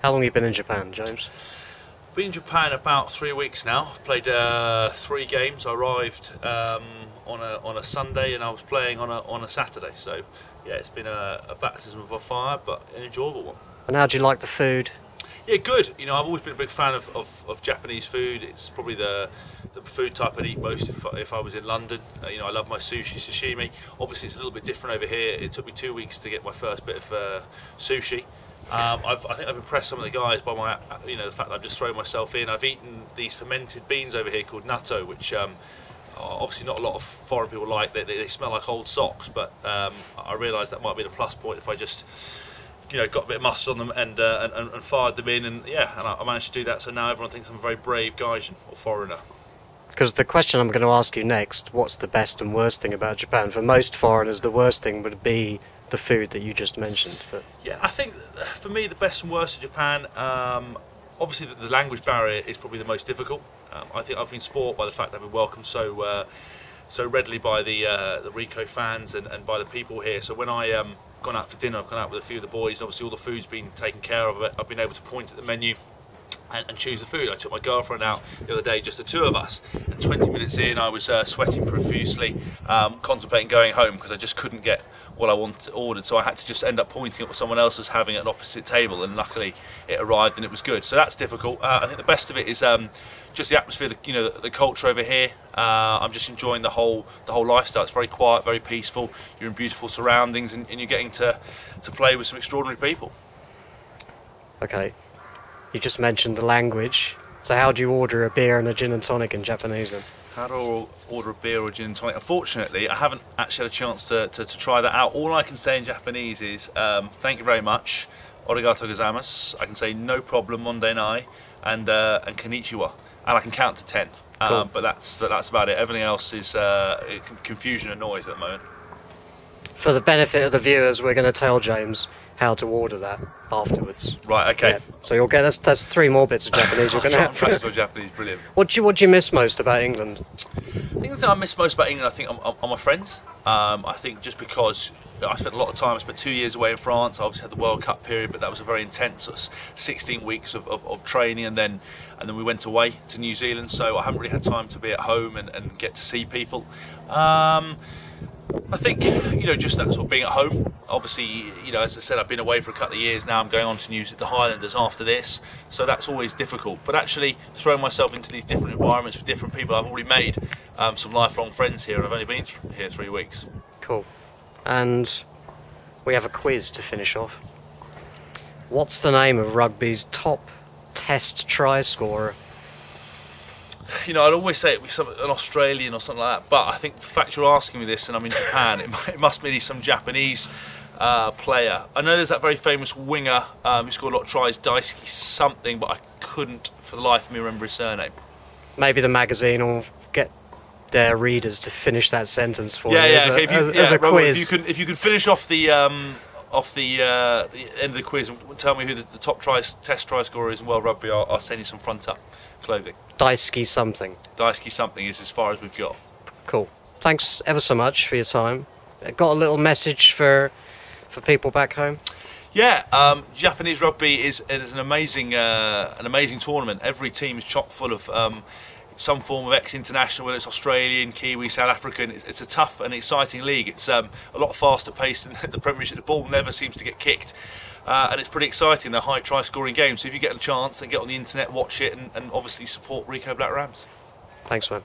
How long have you been in Japan, James? Been in Japan about 3 weeks now. I've played 3 games. I arrived on a Sunday and I was playing on a Saturday. So yeah, it's been a baptism of fire, but an enjoyable one. And how do you like the food? Yeah, good. You know, I've always been a big fan of Japanese food. It's probably the food type I'd eat most if I was in London. You know, I love my sushi, sashimi. Obviously, it's a little bit different over here. It took me 2 weeks to get my first bit of sushi. I think I've impressed some of the guys by my, the fact that I've just thrown myself in. I've eaten these fermented beans over here called natto, which obviously not a lot of foreign people like. They smell like old socks, but I realised that might be the plus point if I just, got a bit of mustard on them and fired them in, and yeah, and I managed to do that. So now everyone thinks I'm a very brave Gaijin or foreigner. Because the question I'm going to ask you next, what's the best and worst thing about Japan? For most foreigners, the worst thing would be the food that you just mentioned. But yeah, I think for me the best and worst of Japan, obviously the language barrier is probably the most difficult. I think I've been spoilt by the fact that I've been welcomed so readily by the Ricoh fans and by the people here. So when I gone out for dinner, I've gone out with a few of the boys. Obviously all the food's been taken care of. I've been able to point at the menu and choose the food. I took my girlfriend out the other day, just the two of us, and 20 minutes in I was sweating profusely, contemplating going home because I just couldn't get what I ordered, so I had to just end up pointing at what someone else was having at an opposite table, and luckily it arrived and it was good. So that's difficult. I think the best of it is just the atmosphere, the culture over here. I'm just enjoying the whole lifestyle. It's very quiet, very peaceful. You're in beautiful surroundings, and you're getting to play with some extraordinary people. okay, you just mentioned the language. So how do you order a beer and a gin and tonic in Japanese then? How do I order a beer or a gin and tonic? Unfortunately, I haven't actually had a chance to try that out. All I can say in Japanese is thank you very much, arigatou gozaimasu. I can say no problem, Monday nai, and konnichiwa, and I can count to 10. Cool. But that's about it. Everything else is confusion and noise at the moment. For the benefit of the viewers, we're going to tell James how to order that afterwards. Right. Okay. Yeah. So you'll get that's 3 more bits of Japanese you're going to have. Practice my Japanese, brilliant. What do you miss most about England? I think the thing I miss most about England, I think, are my friends. I think just because I spent a lot of time, I spent 2 years away in France. I obviously had the World Cup period, but that was a very intense 16 weeks of training, and then we went away to New Zealand. So I haven't really had time to be at home and get to see people. I think, just that sort of being at home. Obviously, as I said, I've been away for a couple of years now. I'm going on to the Highlanders after this, so that's always difficult. But actually, throwing myself into these different environments with different people, I've already made some lifelong friends here, and I've only been here 3 weeks. Cool. And we have a quiz to finish off. What's the name of rugby's top test try scorer? I'd always say it'd be an Australian or something like that, but I think the fact you're asking me this and I'm in Japan, it must be some Japanese player. I know there's that very famous winger who scored a lot of tries, Daisuke something, but I couldn't for the life of me remember his surname. Maybe the magazine will get their readers to finish that sentence for you. As a Robert, quiz. If you could finish off the end of the quiz and tell me who the top test try scorer is in world rugby, I'll send you some front up clothing. Daisuke something. Daisuke something is as far as we've got. Cool. Thanks ever so much for your time. Got a little message for people back home? Yeah, Japanese rugby is an amazing tournament. Every team is chock full of some form of ex-international, whether it's Australian, Kiwi, South African. It's a tough and exciting league. It's a lot faster paced than the Premiership. The ball never seems to get kicked. And it's pretty exciting. They're high try scoring games. So if you get a chance, then get on the internet, watch it, and obviously support Ricoh Black Rams. Thanks, man.